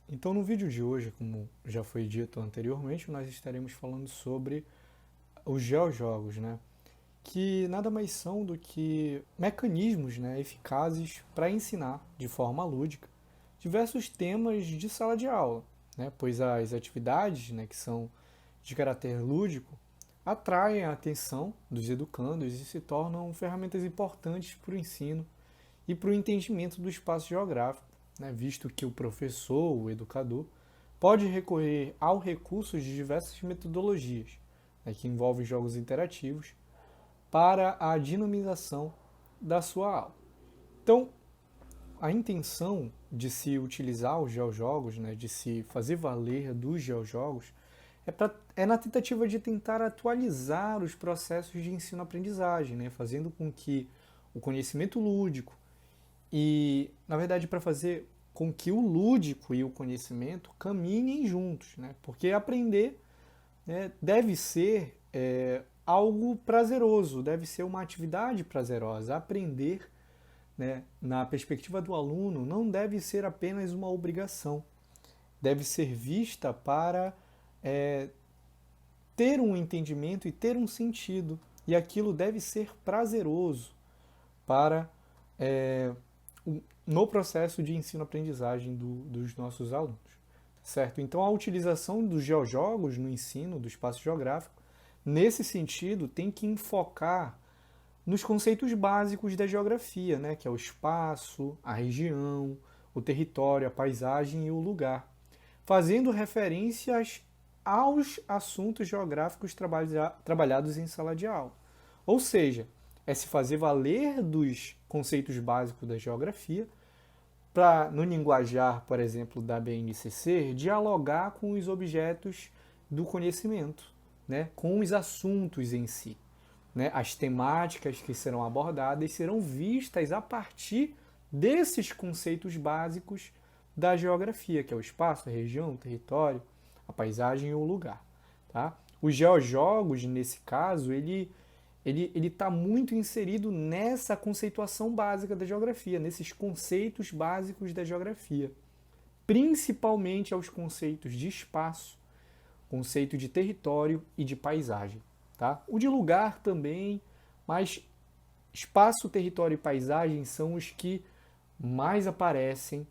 Então, no vídeo de hoje, como já foi dito anteriormente, nós estaremos falando sobre os geojogos, né? Que nada mais são do que mecanismos, né, eficazes para ensinar de forma lúdica diversos temas de sala de aula, né? Pois as atividades, né, que são de caráter lúdico atraem a atenção dos educandos e se tornam ferramentas importantes para o ensino e para o entendimento do espaço geográfico, né, visto que o professor, o educador, pode recorrer ao recurso de diversas metodologias, né, que envolvem jogos interativos, para a dinamização da sua aula. Então, a intenção de se utilizar os geojogos, né, de se fazer valer dos geojogos, é na tentativa de tentar atualizar os processos de ensino-aprendizagem, né, fazendo com que o conhecimento lúdico e, na verdade, para fazer com que o lúdico e o conhecimento caminhem juntos, né? Porque aprender, né, deve ser algo prazeroso, deve ser uma atividade prazerosa. Aprender, né, na perspectiva do aluno, não deve ser apenas uma obrigação, deve ser vista para ter um entendimento e ter um sentido, e aquilo deve ser prazeroso para no processo de ensino-aprendizagem dos nossos alunos, certo? Então, a utilização dos geojogos no ensino do espaço geográfico, nesse sentido, tem que enfocar nos conceitos básicos da geografia, né? Que é o espaço, a região, o território, a paisagem e o lugar, fazendo referências aos assuntos geográficos trabalhados em sala de aula. Ou seja, é se fazer valer dos conceitos básicos da geografia para, no linguajar, por exemplo, da BNCC, dialogar com os objetos do conhecimento, né? Com os assuntos em si. Né? As temáticas que serão abordadas serão vistas a partir desses conceitos básicos da geografia, que é o espaço, a região, o território, a paisagem e o lugar. Tá? Os geojogos, nesse caso, ele está muito inserido nessa conceituação básica da geografia, nesses conceitos básicos da geografia, principalmente aos conceitos de espaço, conceito de território e de paisagem. Tá? O de lugar também, mas espaço, território e paisagem são os que mais aparecem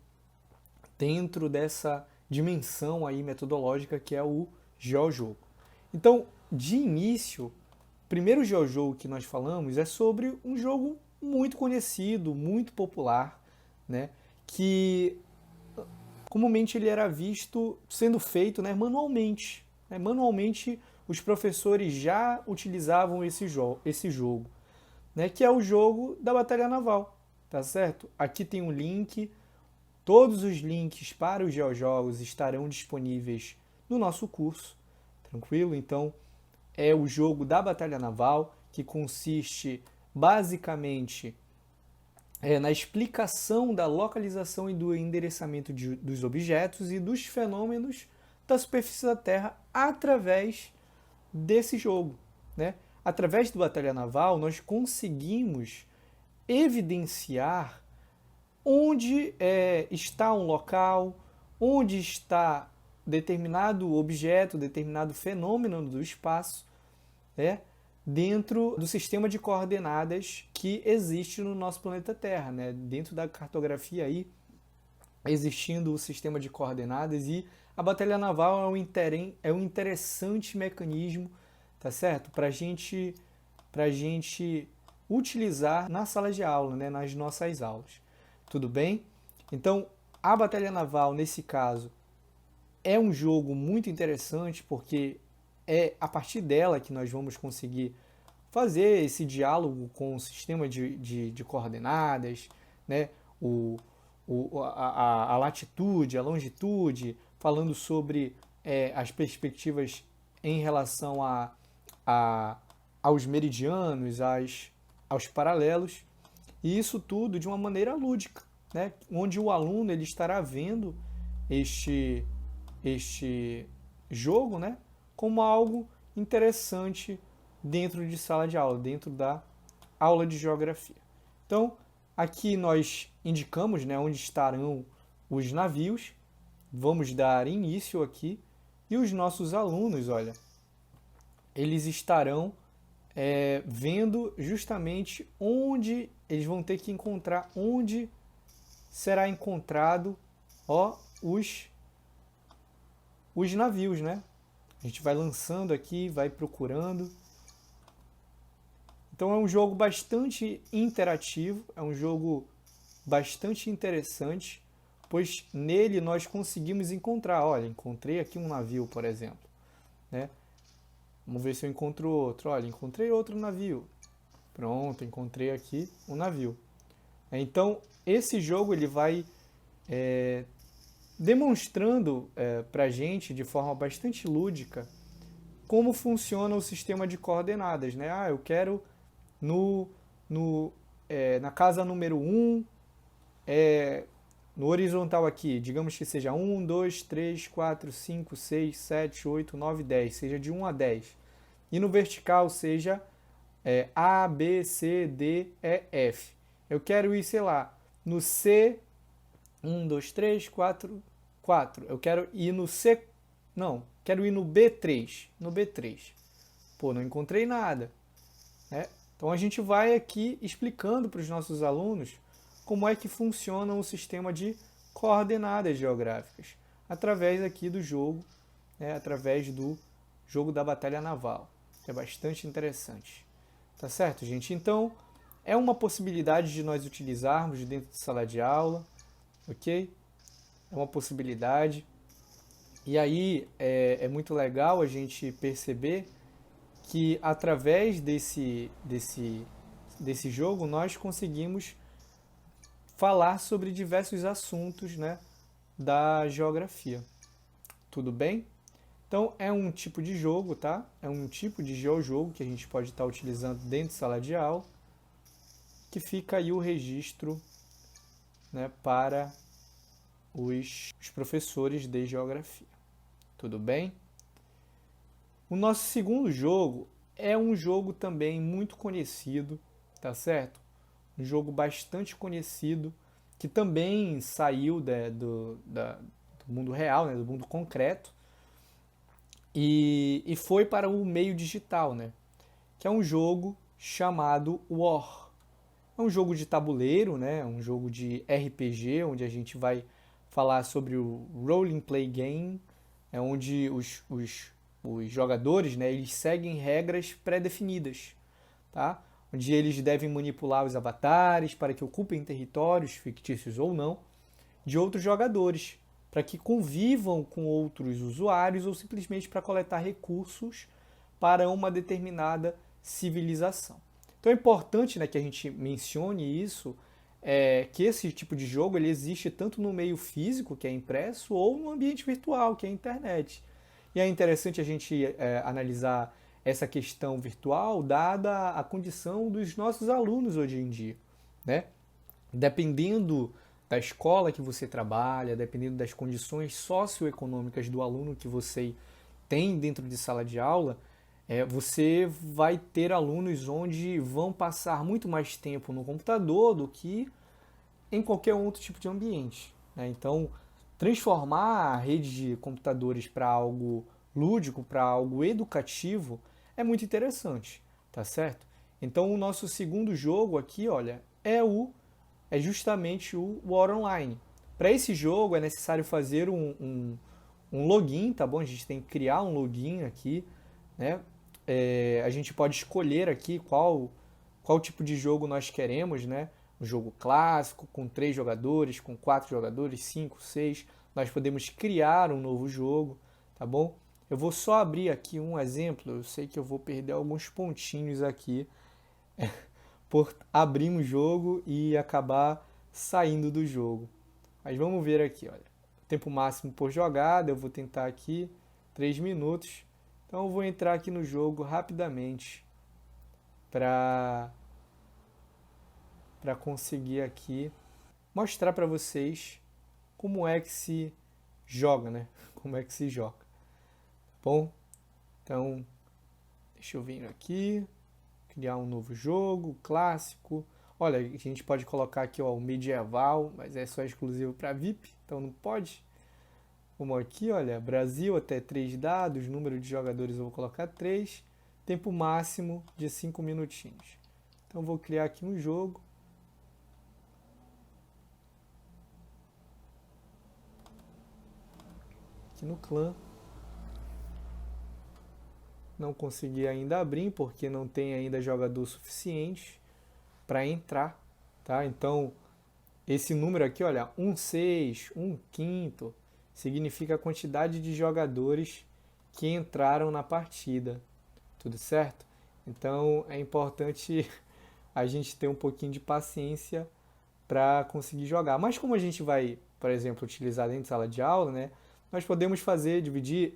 dentro dessa dimensão aí metodológica que é o geojogo. Então, de início, o primeiro geojogo que nós falamos é sobre um jogo muito conhecido, muito popular, né, que comumente ele era visto sendo feito, né, manualmente. Manualmente, os professores já utilizavam esse jogo, né, que é o jogo da Batalha Naval, tá certo? Aqui tem um link. Todos os links para os geojogos estarão disponíveis no nosso curso, tranquilo? Então, é o jogo da Batalha Naval, que consiste basicamente na explicação da localização e do endereçamento dos objetos e dos fenômenos da superfície da Terra através desse jogo, né? Através do Batalha Naval, nós conseguimos evidenciar onde está um local, onde está determinado objeto, determinado fenômeno do espaço, né, dentro do sistema de coordenadas que existe no nosso planeta Terra, né? Dentro da cartografia aí, existindo o sistema de coordenadas, e a batalha naval é um interessante mecanismo, tá certo? Para gente utilizar na sala de aula, né? Nas nossas aulas. Tudo bem? Então, a batalha naval, nesse caso, é um jogo muito interessante porque é a partir dela que nós vamos conseguir fazer esse diálogo com o sistema de coordenadas, né? A latitude, a longitude, falando sobre as perspectivas em relação aos meridianos, aos paralelos, e isso tudo de uma maneira lúdica, né? Onde o aluno ele estará vendo este jogo, né, como algo interessante dentro de sala de aula, dentro da aula de geografia. Então, aqui nós indicamos, né, onde estarão os navios, vamos dar início aqui e os nossos alunos, olha, eles estarão vendo justamente onde eles vão ter que encontrar, onde será encontrado, ó, os navios, né? A gente vai lançando aqui, vai procurando. Então é um jogo bastante interativo, é um jogo bastante interessante, pois nele nós conseguimos encontrar, olha, encontrei aqui um navio, por exemplo, né? Vamos ver se eu encontro outro. Olha, encontrei outro navio. Pronto, encontrei aqui um navio. Então, esse jogo ele vai demonstrando para a gente, de forma bastante lúdica, como funciona o sistema de coordenadas, né? Ah, eu quero na casa número 1, no horizontal aqui, digamos que seja 1, 2, 3, 4, 5, 6, 7, 8, 9, 10, seja de 1 a 10. E no vertical seja A, B, C, D, E, F. Eu quero ir, sei lá, no C, 1, 2, 3, 4, 4. Eu quero ir no C, não, quero ir no B3. No B3. Pô, não encontrei nada, né? Então a gente vai aqui explicando para os nossos alunos como é que funciona o sistema de coordenadas geográficas, através aqui do jogo, né, através do jogo da Batalha Naval. É bastante interessante. Tá certo, gente? Então, é uma possibilidade de nós utilizarmos dentro de sala de aula, ok? É uma possibilidade. E aí é muito legal a gente perceber que através desse jogo nós conseguimos falar sobre diversos assuntos, né, da geografia. Tudo bem? Então é um tipo de jogo, tá? É um tipo de geojogo que a gente pode estar utilizando dentro de sala de aula, que fica aí o registro, né, para os professores de geografia. Tudo bem? O nosso segundo jogo é um jogo também muito conhecido, tá certo? Um jogo bastante conhecido, que também saiu do mundo real, né, do mundo concreto, e foi para o meio digital, né, que é um jogo chamado War. É um jogo de tabuleiro, né, um jogo de RPG, onde a gente vai falar sobre o Role Play Game, onde os jogadores, né, eles seguem regras pré-definidas, tá? Onde eles devem manipular os avatares para que ocupem territórios, fictícios ou não, de outros jogadores, para que convivam com outros usuários ou simplesmente para coletar recursos para uma determinada civilização. Então é importante, né, que a gente mencione isso, que esse tipo de jogo ele existe tanto no meio físico, que é impresso, ou no ambiente virtual, que é a internet. E é interessante a gente analisar essa questão virtual, dada a condição dos nossos alunos hoje em dia, né? Dependendo da escola que você trabalha, dependendo das condições socioeconômicas do aluno que você tem dentro de sala de aula, você vai ter alunos onde vão passar muito mais tempo no computador do que em qualquer outro tipo de ambiente, né? Então, transformar a rede de computadores para algo lúdico, para algo educativo, é muito interessante, tá certo? Então, o nosso segundo jogo aqui, olha, é justamente o War Online. Para esse jogo é necessário fazer um login, tá bom? A gente tem que criar um login aqui, né? A gente pode escolher aqui qual tipo de jogo nós queremos, né? Um jogo clássico, com 3 jogadores, com 4 jogadores, 5, 6. Nós podemos criar um novo jogo, tá bom? Eu vou só abrir aqui um exemplo. Eu sei que eu vou perder alguns pontinhos aqui por abrir um jogo e acabar saindo do jogo. Mas vamos ver aqui, olha. Tempo máximo por jogada, eu vou tentar aqui 3 minutos. Então eu vou entrar aqui no jogo rapidamente para conseguir aqui mostrar para vocês como é que se joga, né? Como é que se joga. Bom, então deixa eu vir aqui, criar um novo jogo, clássico. Olha, a gente pode colocar aqui ó, o medieval, mas é só exclusivo para VIP, então não pode. Vamos aqui, olha, Brasil até 3 dados, número de jogadores eu vou colocar 3, tempo máximo de 5 minutinhos. Então vou criar aqui um jogo. Aqui no clã. Não consegui ainda abrir porque não tem ainda jogador suficiente para entrar, tá? Então, esse número aqui, olha, 1/6, 1/5, significa a quantidade de jogadores que entraram na partida, tudo certo? Então, é importante a gente ter um pouquinho de paciência para conseguir jogar. Mas como a gente vai, por exemplo, utilizar dentro de sala de aula, né? Nós podemos dividir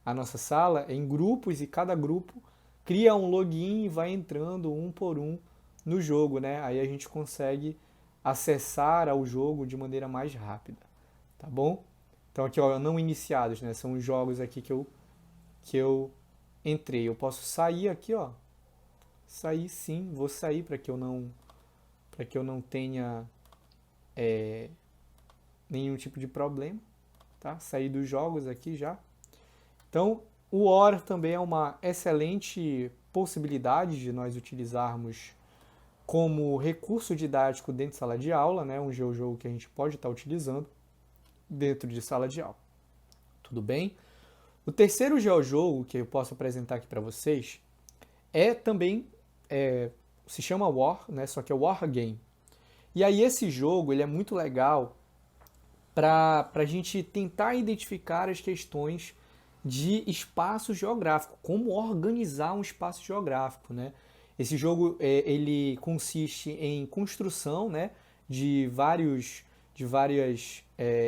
a nossa sala em grupos e cada grupo cria um login e vai entrando um por um no jogo, né? Aí a gente consegue acessar ao jogo de maneira mais rápida, tá bom? Então aqui, ó, não iniciados, né? São os jogos aqui que eu entrei. Eu posso sair aqui, ó. Sair sim, vou sair para que eu não tenha nenhum tipo de problema, tá? Sair dos jogos aqui já. Então, o OR também é uma excelente possibilidade de nós utilizarmos como recurso didático dentro de sala de aula, né? Um GeoJogo que a gente pode estar utilizando dentro de sala de aula. Tudo bem? O terceiro GeoJogo que eu posso apresentar aqui para vocês se chama War, né? Só que é War Game. E aí esse jogo ele é muito legal para a gente tentar identificar as questões de espaço geográfico, como organizar um espaço geográfico, né? Esse jogo ele consiste em construção, né, de várias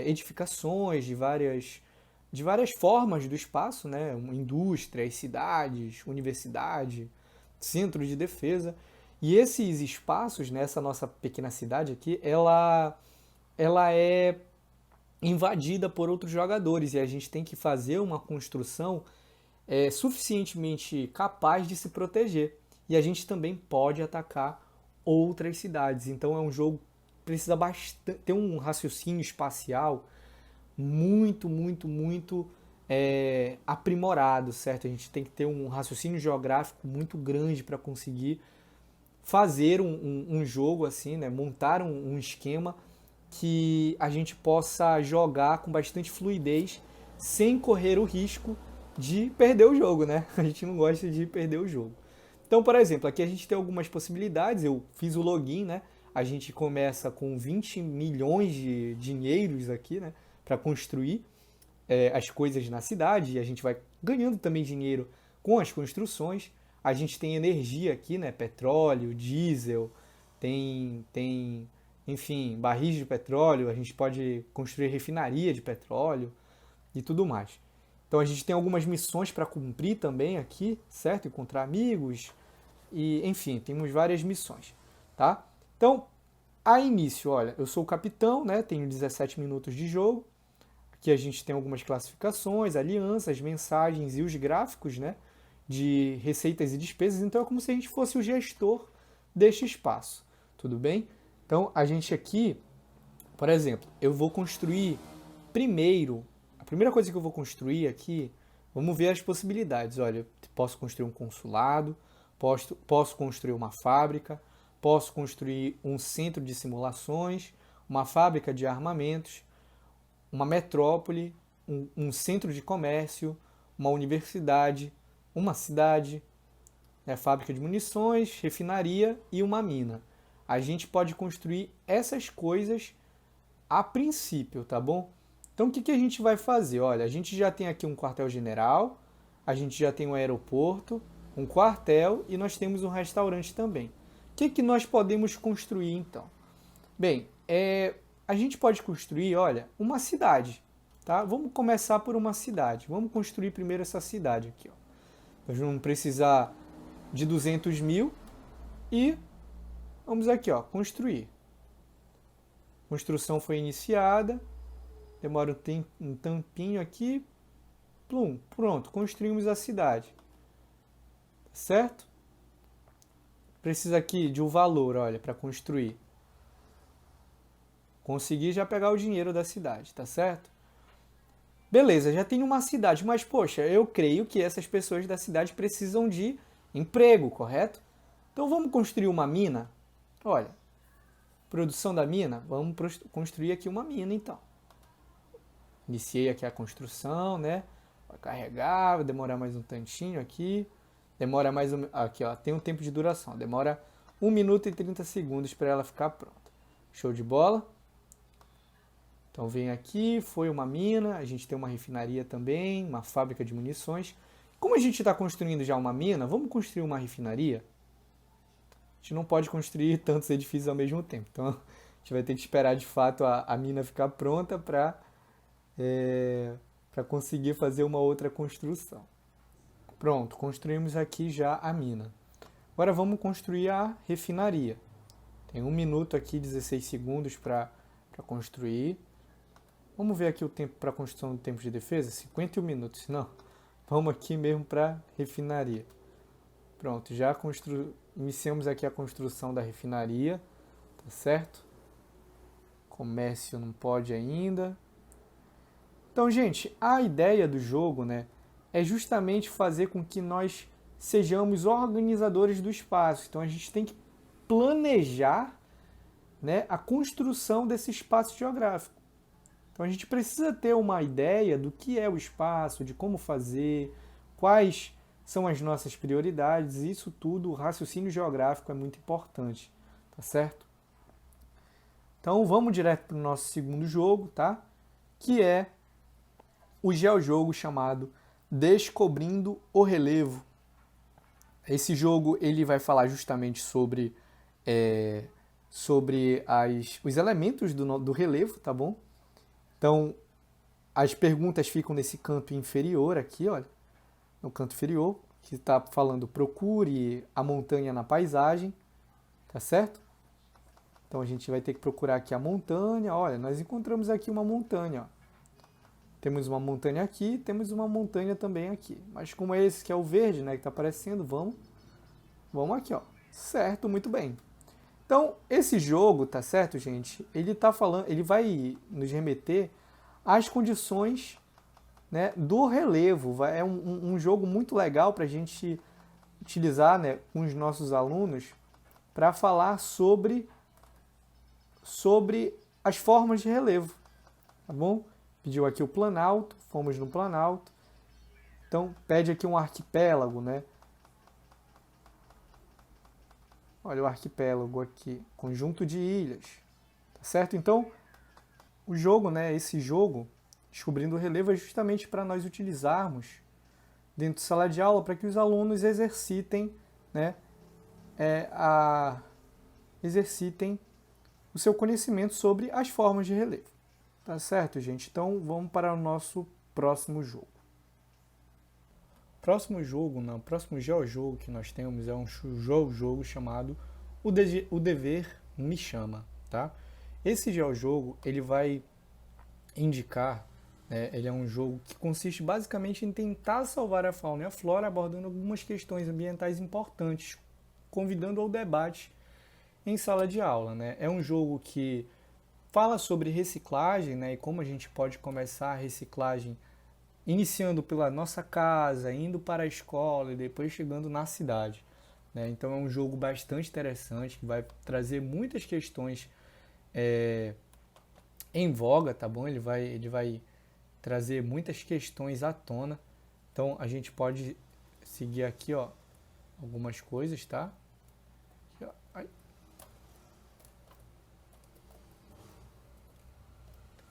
edificações, de várias formas do espaço, né, indústrias, cidades, universidade, centro de defesa. E esses espaços, nessa nossa pequena cidade aqui, ela é invadida por outros jogadores e a gente tem que fazer uma construção suficientemente capaz de se proteger. E a gente também pode atacar outras cidades. Então é um jogo que precisa ter um raciocínio espacial muito, muito, muito aprimorado, certo? A gente tem que ter um raciocínio geográfico muito grande para conseguir fazer um jogo assim, né? Montar um esquema que a gente possa jogar com bastante fluidez sem correr o risco de perder o jogo, né? A gente não gosta de perder o jogo. Então, por exemplo, aqui a gente tem algumas possibilidades. Eu fiz o login, né? A gente começa com 20 milhões de dinheiros aqui, né? Para construir as coisas na cidade. E a gente vai ganhando também dinheiro com as construções. A gente tem energia aqui, né? Petróleo, diesel, enfim, barris de petróleo. A gente pode construir refinaria de petróleo e tudo mais. Então a gente tem algumas missões para cumprir também aqui, certo? Encontrar amigos e, enfim, temos várias missões, tá? Então, a início, olha, eu sou o capitão, né? Tenho 17 minutos de jogo. Aqui a gente tem algumas classificações, alianças, mensagens e os gráficos, né? De receitas e despesas. Então é como se a gente fosse o gestor deste espaço, tudo bem? Então a gente aqui, por exemplo, eu vou construir primeiro. A primeira coisa que eu vou construir aqui, vamos ver as possibilidades. Olha, eu posso construir um consulado, posso construir uma fábrica, posso construir um centro de simulações, uma fábrica de armamentos, uma metrópole, um centro de comércio, uma universidade, uma cidade, né, fábrica de munições, refinaria e uma mina. A gente pode construir essas coisas a princípio, tá bom? Então o que a gente vai fazer? Olha, a gente já tem aqui um quartel-general, a gente já tem um aeroporto, um quartel e nós temos um restaurante também. O que nós podemos construir então? Bem, a gente pode construir, olha, uma cidade, tá? Vamos começar por uma cidade. Vamos construir primeiro essa cidade aqui, ó. Nós vamos precisar de 200 mil e vamos aqui, ó, construir. Construção foi iniciada. Demora um tampinho aqui. Plum, pronto, construímos a cidade. Certo? Precisa aqui de um valor, olha, para construir. Consegui já pegar o dinheiro da cidade, tá certo? Beleza, já tem uma cidade, mas poxa, eu creio que essas pessoas da cidade precisam de emprego, correto? Então vamos construir uma mina? Olha, produção da mina, vamos construir aqui uma mina então. Iniciei aqui a construção, né? Vai carregar, vai demorar mais um tantinho aqui. Demora mais um. Aqui, ó, tem um tempo de duração. Demora 1 minuto e 30 segundos para ela ficar pronta. Show de bola? Então vem aqui, foi uma mina, a gente tem uma refinaria também, uma fábrica de munições. Como a gente está construindo já uma mina, vamos construir uma refinaria? A gente não pode construir tantos edifícios ao mesmo tempo. Então a gente vai ter que esperar de fato a mina ficar pronta para conseguir fazer uma outra construção. Pronto, construímos aqui já a mina. Agora vamos construir a refinaria. Tem 1 minuto aqui, 16 segundos para construir. Vamos ver aqui o tempo para construção do tempo de defesa, 51 minutos. Não, vamos aqui mesmo para refinaria. Pronto, já iniciamos aqui a construção da refinaria, tá certo? Comércio não pode ainda. Então, gente, a ideia do jogo, né, é justamente fazer com que nós sejamos organizadores do espaço. Então, a gente tem que planejar, né, a construção desse espaço geográfico. Então, a gente precisa ter uma ideia do que é o espaço, de como fazer, quais são as nossas prioridades. Isso tudo, o raciocínio geográfico é muito importante, tá certo? Então, vamos direto para o nosso segundo jogo, tá? Que é o geojogo chamado Descobrindo o Relevo. Esse jogo ele vai falar justamente sobre os elementos do relevo, tá bom? Então, as perguntas ficam nesse canto inferior aqui, olha, no canto inferior, que está falando procure a montanha na paisagem, tá certo? Então, a gente vai ter que procurar aqui a montanha, olha, nós encontramos aqui uma montanha, ó. Temos uma montanha aqui, temos uma montanha também aqui. Mas como é esse que é o verde, né, que está aparecendo, vamos aqui, ó. Certo, muito bem. Então, esse jogo, tá certo, gente? Ele vai nos remeter às condições, né, do relevo. É um jogo muito legal para a gente utilizar, né, com os nossos alunos para falar sobre as formas de relevo, tá bom? Pediu aqui o Planalto, fomos no Planalto. Então, pede aqui um arquipélago, né? Olha o arquipélago aqui, conjunto de ilhas, tá certo? Então, o jogo, né? Esse jogo, Descobrindo o Relevo, é justamente para nós utilizarmos dentro de sala de aula para que os alunos exercitem, né? Exercitem o seu conhecimento sobre as formas de relevo. Tá certo, gente? Então, vamos para o nosso próximo jogo. Próximo geojogo que nós temos é um jogo chamado O Dever Me Chama, tá? Esse geojogo, ele vai indicar, né, ele é um jogo que consiste basicamente em tentar salvar a fauna e a flora, abordando algumas questões ambientais importantes, convidando ao debate em sala de aula, né? É um jogo que fala sobre reciclagem, né, e como a gente pode começar a reciclagem iniciando pela nossa casa, indo para a escola e depois chegando na cidade, né? Então é um jogo bastante interessante que vai trazer muitas questões em voga, tá bom? Ele vai trazer muitas questões à tona. Então a gente pode seguir aqui, ó, algumas coisas, tá? A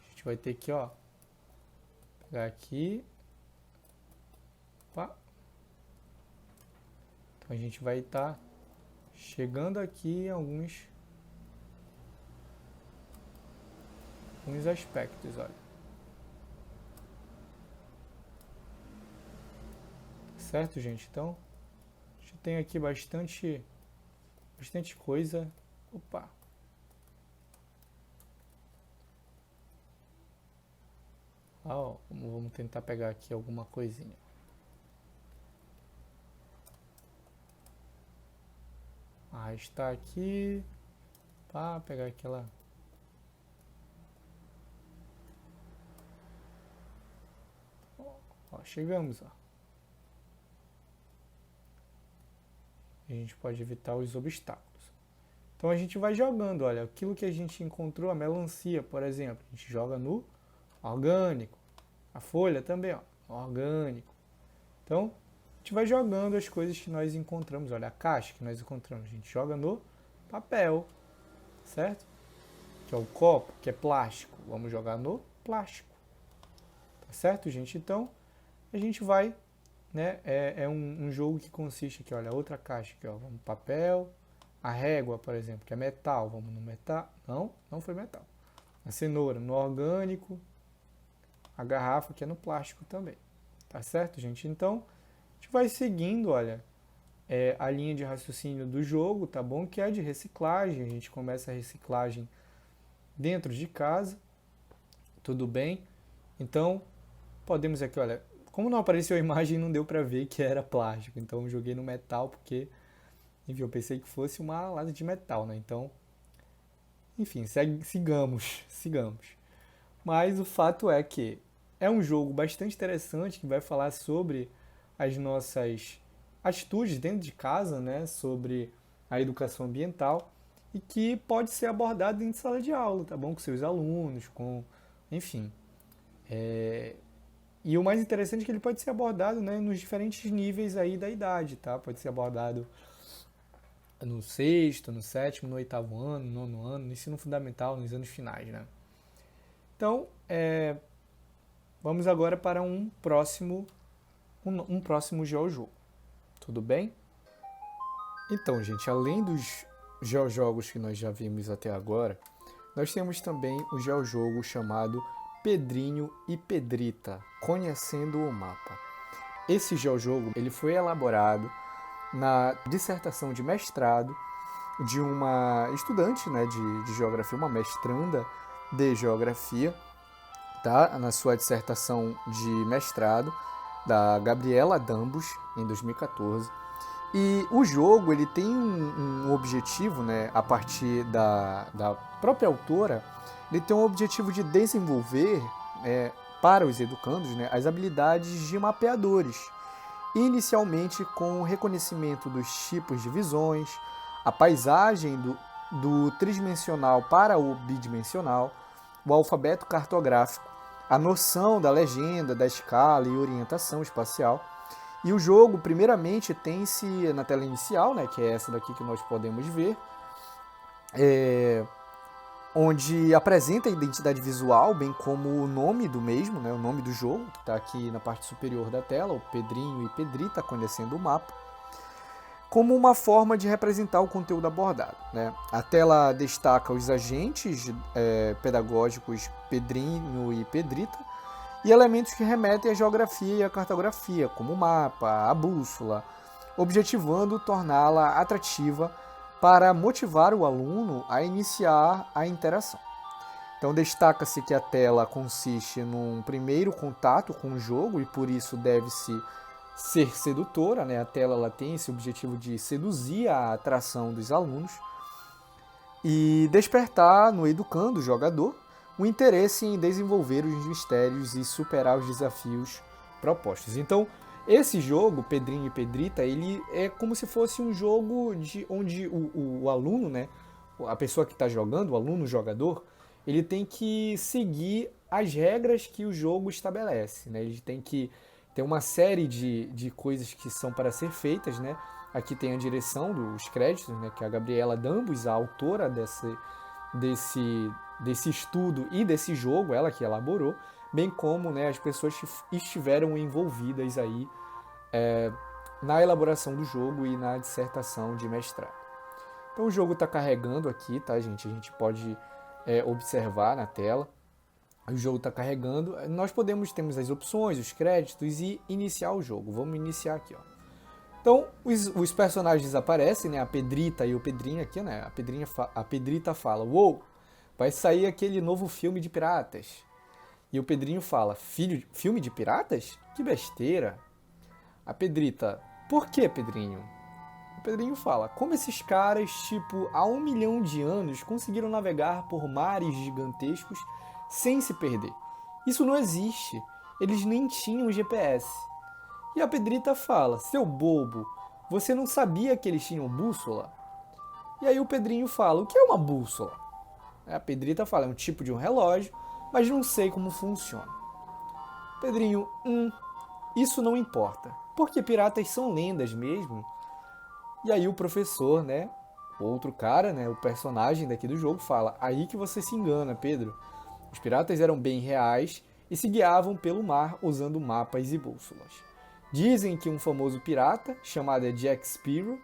gente vai ter que, ó, pegar aqui. Opa. Então a gente vai estar chegando aqui em alguns aspectos, olha. Certo, gente? Então, a gente tem aqui bastante coisa. Opa! Ó, vamos tentar pegar aqui alguma coisinha. Arrastar aqui. Pá, pegar aquela... Ó, chegamos, ó. A gente pode evitar os obstáculos. Então a gente vai jogando, olha, aquilo que a gente encontrou, a melancia, por exemplo, a gente joga no orgânico. A folha também, ó, orgânico. Então, a gente vai jogando as coisas que nós encontramos. Olha, a caixa que nós encontramos, a gente joga no papel, certo? Que é o copo, que é plástico. Vamos jogar no plástico. Tá certo, gente? Então, a gente vai, né? É um jogo que consiste aqui, olha, outra caixa aqui, ó. Vamos papel. A régua, por exemplo, que é metal. Vamos no metal. Não foi metal. A cenoura no orgânico. A garrafa que é no plástico também. Tá certo, gente? Então, a gente vai seguindo, olha, a linha de raciocínio do jogo, tá bom? Que é de reciclagem. A gente começa a reciclagem dentro de casa. Tudo bem? Então, podemos aqui, olha, como não apareceu a imagem, não deu pra ver que era plástico. Então, eu joguei no metal porque, enfim, eu pensei que fosse uma lata de metal, né? Então, enfim, sigamos. Mas o fato é que é um jogo bastante interessante que vai falar sobre as nossas atitudes dentro de casa, né? Sobre a educação ambiental e que pode ser abordado dentro de sala de aula, tá bom? Com seus alunos, enfim. E o mais interessante é que ele pode ser abordado, né, nos diferentes níveis aí da idade, tá? Pode ser abordado no sexto, no sétimo, no oitavo ano, no nono ano, no ensino fundamental, nos anos finais, né? Então, vamos agora para um próximo GeoJogo. Tudo bem? Então, gente, além dos GeoJogos que nós já vimos até agora, nós temos também o GeoJogo chamado Pedrinho e Pedrita, Conhecendo o Mapa. Esse GeoJogo ele foi elaborado na dissertação de mestrado de uma estudante, né, de geografia, uma mestranda de geografia, tá? Na sua dissertação de mestrado, da Gabriela Dambos, em 2014. E o jogo ele tem um objetivo, né, a partir da própria autora, ele tem um objetivo de desenvolver para os educandos, né, as habilidades de mapeadores, inicialmente com o reconhecimento dos tipos de visões, a paisagem do tridimensional para o bidimensional, o alfabeto cartográfico, a noção da legenda, da escala e orientação espacial. E o jogo, primeiramente, tem-se na tela inicial, né, que é essa daqui que nós podemos ver, onde apresenta a identidade visual, bem como o nome do mesmo, né, o nome do jogo, que está aqui na parte superior da tela, o Pedrinho e Pedrita, Conhecendo o Mapa, como uma forma de representar o conteúdo abordado, né? A tela destaca os agentes pedagógicos Pedrinho e Pedrita, e elementos que remetem à geografia e à cartografia, como o mapa, a bússola, objetivando torná-la atrativa para motivar o aluno a iniciar a interação. Então destaca-se que a tela consiste num primeiro contato com o jogo e por isso deve-se ser sedutora, né? A tela ela tem esse objetivo de seduzir a atração dos alunos e despertar no educando o jogador o interesse em desenvolver os mistérios e superar os desafios propostos. Então, esse jogo, Pedrinho e Pedrita, ele é como se fosse um jogo onde o aluno, né, a pessoa que está jogando, o aluno, o jogador, ele tem que seguir as regras que o jogo estabelece, né? Ele tem que ter uma série de coisas que são para ser feitas, né? Aqui tem a direção dos créditos, né, que é a Gabriela Dambos, a autora desse estudo e desse jogo, ela que elaborou, bem como, né, as pessoas que estiveram envolvidas aí na elaboração do jogo e na dissertação de mestrado. Então o jogo está carregando aqui, tá, gente? A gente pode observar na tela. O jogo está carregando. Nós temos as opções, os créditos e iniciar o jogo. Vamos iniciar aqui, ó. Então, os personagens aparecem, né? A Pedrita e o Pedrinho aqui, né? A Pedrita fala: "Uou, vai sair aquele novo filme de piratas." E o Pedrinho fala: "Filme de piratas? Que besteira." A Pedrita: "Por que, Pedrinho?" O Pedrinho fala: "Como esses caras, tipo, há 1 milhão de anos conseguiram navegar por mares gigantescos sem se perder? Isso não existe. eles nem tinham GPS. E a Pedrita fala: seu bobo, você não sabia que eles tinham bússola? E aí o Pedrinho fala: o que é uma bússola? A Pedrita fala: é um tipo de um relógio, mas não sei como funciona. Pedrinho: isso não importa, porque piratas são lendas mesmo. E aí o professor, né, o outro cara, né, o personagem daqui do jogo, fala: aí que você se engana, Pedro. Os piratas eram bem reais e se guiavam pelo mar usando mapas e bússolas. Dizem que um famoso pirata, chamado Jack Sparrow,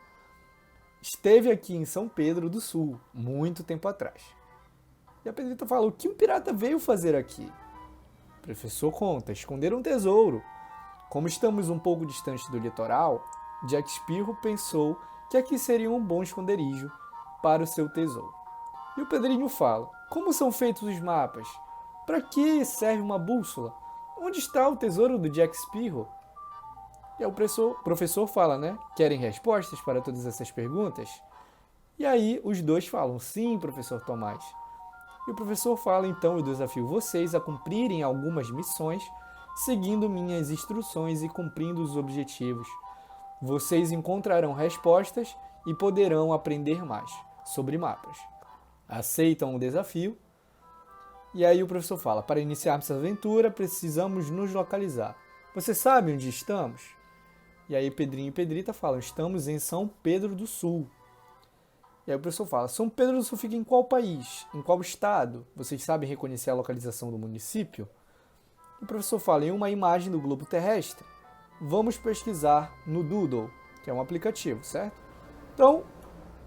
esteve aqui em São Pedro do Sul, muito tempo atrás. E a Pedrita fala: o que um pirata veio fazer aqui? O professor conta: esconder um tesouro. Como estamos um pouco distante do litoral, Jack Sparrow pensou que aqui seria um bom esconderijo para o seu tesouro. E o Pedrinho fala: como são feitos os mapas? Para que serve uma bússola? Onde está o tesouro do Jack Sparrow? E aí o professor fala, né? Querem respostas para todas essas perguntas? E aí os dois falam: sim, professor Tomás. E o professor fala: então eu desafio vocês a cumprirem algumas missões, seguindo minhas instruções e cumprindo os objetivos. Vocês encontrarão respostas e poderão aprender mais sobre mapas. Aceitam o desafio? E aí o professor fala: para iniciarmos essa aventura, precisamos nos localizar. Você sabe onde estamos? E aí Pedrinho e Pedrita falam: estamos em São Pedro do Sul. E aí o professor fala: São Pedro do Sul fica em qual país? Em qual estado? Vocês sabem reconhecer a localização do município? O professor fala: em uma imagem do globo terrestre. Vamos pesquisar no Doodle, que é um aplicativo, certo? Então,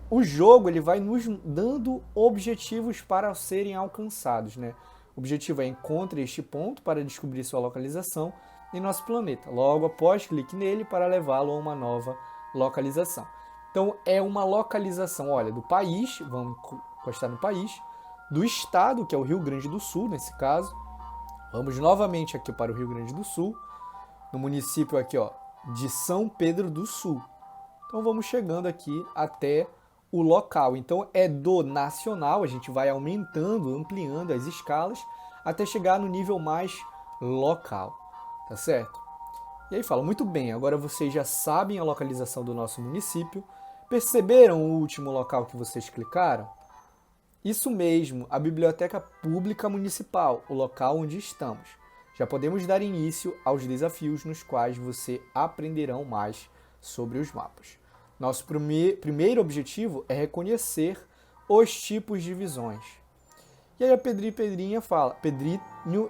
o jogo ele vai nos dando objetivos para serem alcançados, né? O objetivo é: encontre este ponto para descobrir sua localização em nosso planeta. Logo após, clique nele para levá-lo a uma nova localização. Então, é uma localização, olha, do país, vamos encostar no país, do estado, que é o Rio Grande do Sul, nesse caso. Vamos novamente aqui para o Rio Grande do Sul, no município aqui, ó, de São Pedro do Sul. Então, vamos chegando aqui até o local. Então, é do nacional, a gente vai aumentando, ampliando as escalas, até chegar no nível mais local, tá certo? E aí fala: muito bem, agora vocês já sabem a localização do nosso município. Perceberam o último local que vocês clicaram? Isso mesmo, a Biblioteca Pública Municipal, o local onde estamos. Já podemos dar início aos desafios nos quais você aprenderão mais sobre os mapas. Nosso primeiro objetivo é reconhecer os tipos de visões. E aí a Pedrinho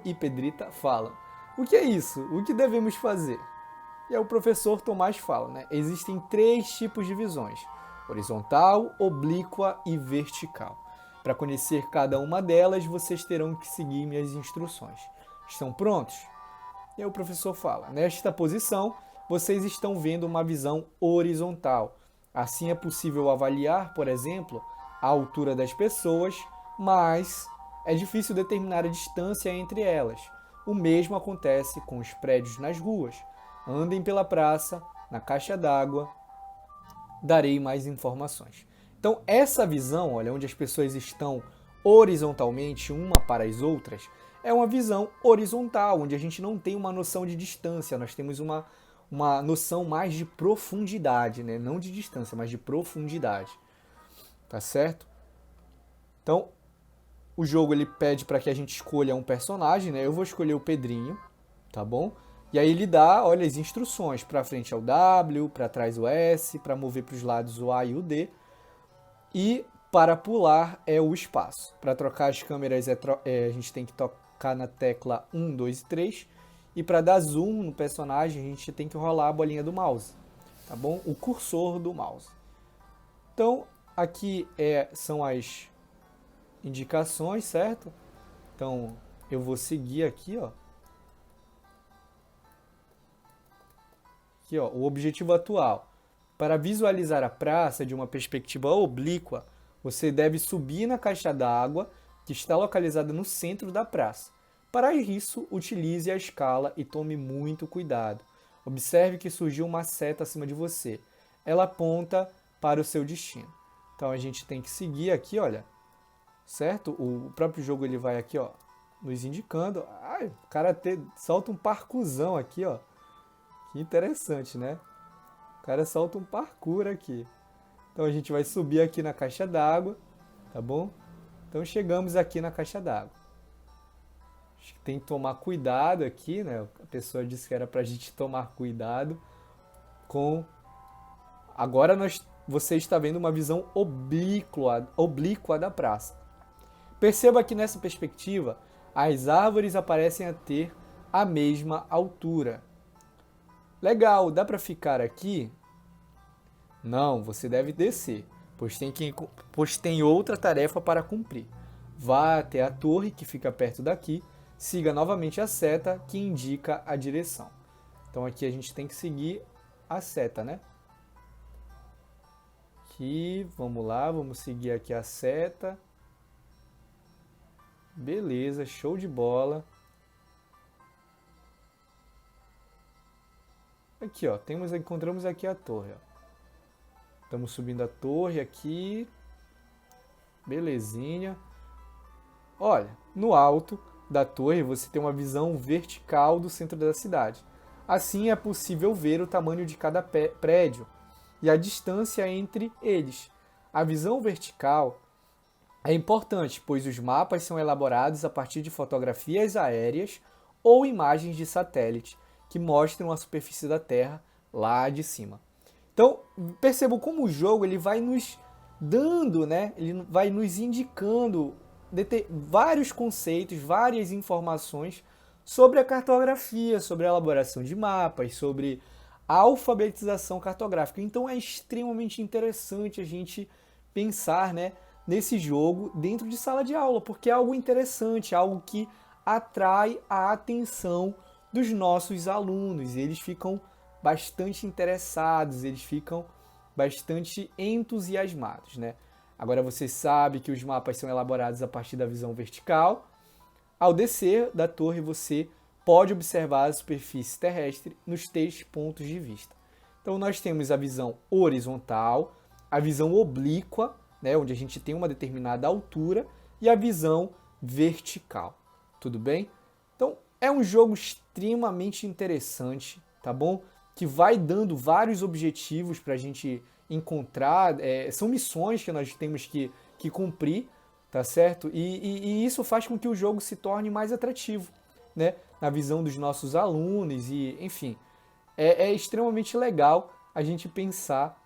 e Pedrita falam: o que é isso? O que devemos fazer? E aí o professor Tomás fala, né? Existem 3 tipos de visões: horizontal, oblíqua e vertical. Para conhecer cada uma delas, vocês terão que seguir minhas instruções. Estão prontos? E aí o professor fala: nesta posição, vocês estão vendo uma visão horizontal. Assim é possível avaliar, por exemplo, a altura das pessoas, mas é difícil determinar a distância entre elas. O mesmo acontece com os prédios nas ruas. Andem pela praça, na caixa d'água, darei mais informações. Então, essa visão, olha, onde as pessoas estão horizontalmente uma para as outras, é uma visão horizontal, onde a gente não tem uma noção de distância, nós temos uma noção mais de profundidade, né? Não de distância, mas de profundidade. Tá certo? Então, o jogo ele pede para que a gente escolha um personagem, né? Eu vou escolher o Pedrinho, tá bom? E aí ele dá, olha, as instruções. Para frente é o W, para trás o S, para mover para os lados o A e o D. E para pular é o espaço. Para trocar as câmeras a gente tem que tocar na tecla 1, 2 e 3. E para dar zoom no personagem a gente tem que rolar a bolinha do mouse, tá bom? O cursor do mouse. Então aqui são as indicações, certo? Então eu vou seguir aqui, ó. Aqui, ó, o objetivo atual. Para visualizar a praça de uma perspectiva oblíqua, você deve subir na caixa d'água que está localizada no centro da praça. Para isso, utilize a escala e tome muito cuidado. Observe que surgiu uma seta acima de você. Ela aponta para o seu destino. Então a gente tem que seguir aqui, olha, certo? O próprio jogo ele vai aqui, ó, nos indicando. Ai, o cara solta um parkourzão aqui, ó. Que interessante, né? O cara solta um parkour aqui. Então a gente vai subir aqui na caixa d'água, tá bom? Então chegamos aqui na caixa d'água. Acho que tem que tomar cuidado aqui, né? A pessoa disse que era pra gente tomar cuidado com... Agora você está vendo uma visão oblíqua da praça. Perceba que nessa perspectiva, as árvores aparecem a ter a mesma altura. Legal, dá para ficar aqui? Não, você deve descer, pois tem outra tarefa para cumprir. Vá até a torre que fica perto daqui, siga novamente a seta que indica a direção. Então aqui a gente tem que seguir a seta, né? Aqui, vamos lá, vamos seguir aqui a seta. Beleza, show de bola. Aqui, ó, encontramos aqui a torre, ó. Estamos subindo a torre aqui. Belezinha. Olha, no alto da torre você tem uma visão vertical do centro da cidade. Assim é possível ver o tamanho de cada prédio e a distância entre eles. A visão vertical é importante, pois os mapas são elaborados a partir de fotografias aéreas ou imagens de satélite que mostram a superfície da Terra lá de cima. Então, percebam como o jogo ele vai nos dando, né? Ele vai nos indicando vários conceitos, várias informações sobre a cartografia, sobre a elaboração de mapas, sobre a alfabetização cartográfica. Então é extremamente interessante a gente pensar, né, nesse jogo dentro de sala de aula, porque é algo interessante, algo que atrai a atenção dos nossos alunos. Eles ficam bastante interessados, eles ficam bastante entusiasmados, né? Agora você sabe que os mapas são elaborados a partir da visão vertical. Ao descer da torre, você pode observar a superfície terrestre nos 3 pontos de vista. Então nós temos a visão horizontal, a visão oblíqua, né, onde a gente tem uma determinada altura, e a visão vertical. Tudo bem? Então é um jogo extremamente interessante, tá bom? Que vai dando vários objetivos para a gente encontrar, são missões que nós temos que cumprir, tá certo? E isso faz com que o jogo se torne mais atrativo, né? Na visão dos nossos alunos e, enfim, é extremamente legal a gente pensar,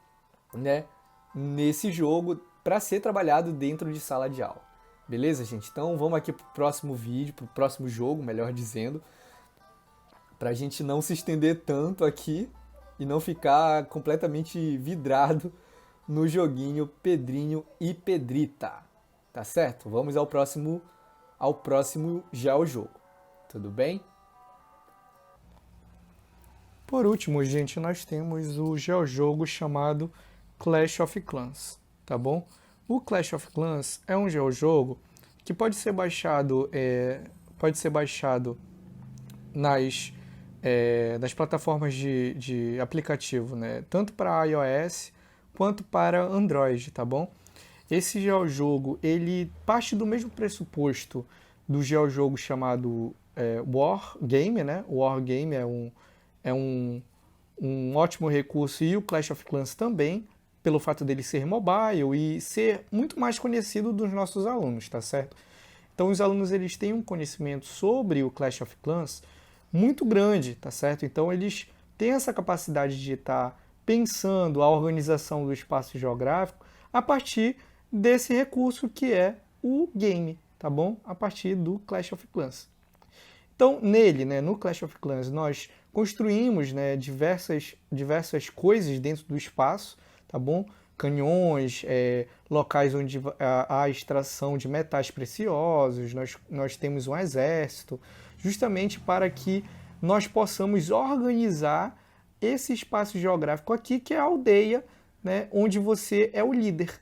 né, nesse jogo para ser trabalhado dentro de sala de aula. Beleza, gente? Então vamos aqui para o próximo vídeo, para o próximo jogo, melhor dizendo, para a gente não se estender tanto aqui e não ficar completamente vidrado no joguinho Pedrinho e Pedrita. Tá certo? Vamos ao próximo GeoJogo. Tudo bem? Por último, gente, nós temos o GeoJogo chamado Clash of Clans, tá bom? O Clash of Clans é um GeoJogo que pode ser baixado nas plataformas de aplicativo, né? Tanto para iOS quanto para Android, tá bom? Esse GeoJogo, ele parte do mesmo pressuposto do GeoJogo chamado Wargame, né? O Wargame é um ótimo recurso, e o Clash of Clans também, pelo fato dele ser mobile e ser muito mais conhecido dos nossos alunos, tá certo? Então os alunos eles têm um conhecimento sobre o Clash of Clans muito grande, tá certo? Então eles têm essa capacidade de estar pensando a organização do espaço geográfico a partir desse recurso que é o game, tá bom? A partir do Clash of Clans. Então, nele, né, no Clash of Clans, nós construímos, né, diversas coisas dentro do espaço, tá bom? Canhões, locais onde há extração de metais preciosos, nós temos um exército, justamente para que nós possamos organizar esse espaço geográfico aqui, que é a aldeia, né, onde você é o líder,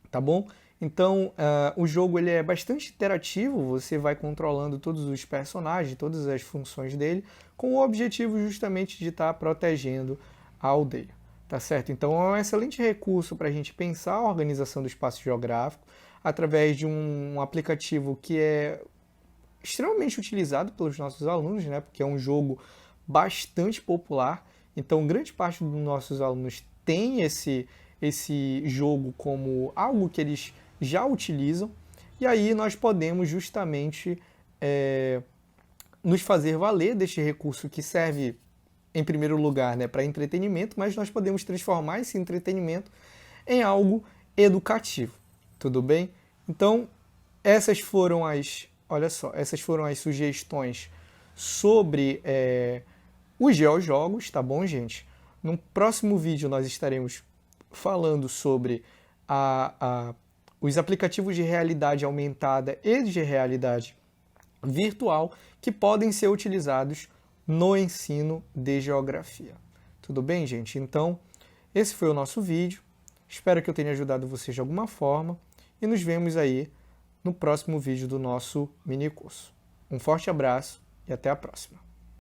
tá bom? Então, o jogo ele é bastante interativo, você vai controlando todos os personagens, todas as funções dele, com o objetivo justamente de estar protegendo a aldeia, tá certo? Então, é um excelente recurso para a gente pensar a organização do espaço geográfico através de um aplicativo que é extremamente utilizado pelos nossos alunos, né? Porque é um jogo bastante popular. Então, grande parte dos nossos alunos tem esse jogo como algo que eles já utilizam. E aí nós podemos justamente nos fazer valer deste recurso que serve, em primeiro lugar, né, para entretenimento, mas nós podemos transformar esse entretenimento em algo educativo. Tudo bem? Então, essas foram as sugestões sobre os geojogos, tá bom, gente? No próximo vídeo nós estaremos falando sobre os aplicativos de realidade aumentada e de realidade virtual que podem ser utilizados no ensino de geografia. Tudo bem, gente? Então, esse foi o nosso vídeo. Espero que eu tenha ajudado vocês de alguma forma e nos vemos aí no próximo vídeo do nosso mini curso. Um forte abraço e até a próxima!